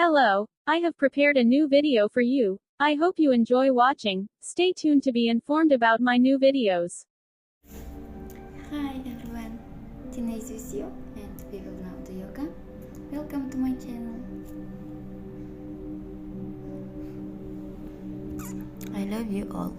Hello, I have prepared a new video for you. I hope you enjoy watching. Stay tuned to be informed about my new videos. Hi everyone, Teenage is you and we will now do yoga. Welcome to my channel. I love you all.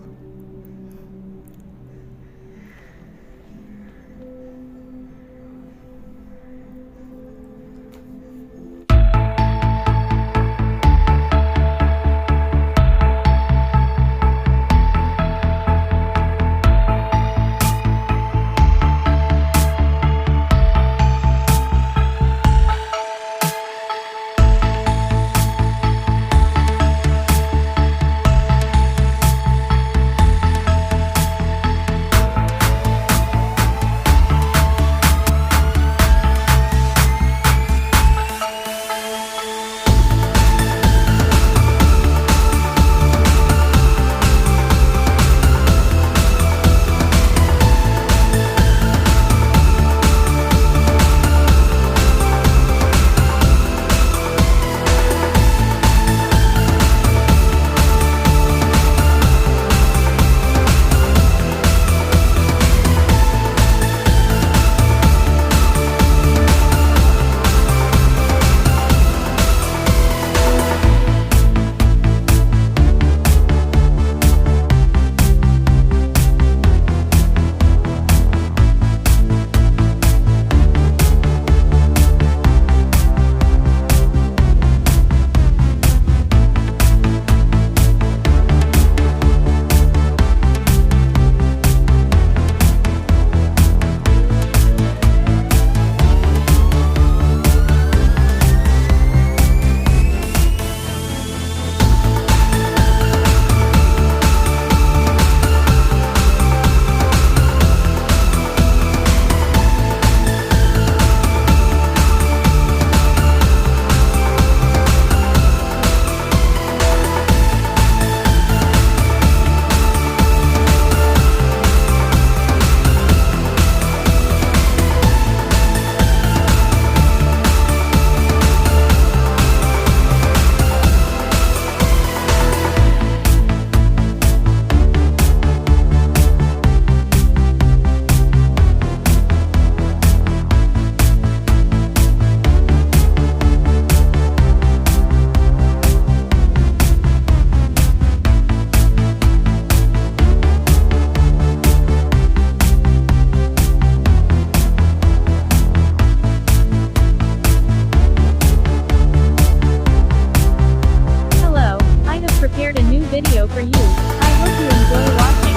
Hello, I have prepared a new video for you. I hope you enjoy watching.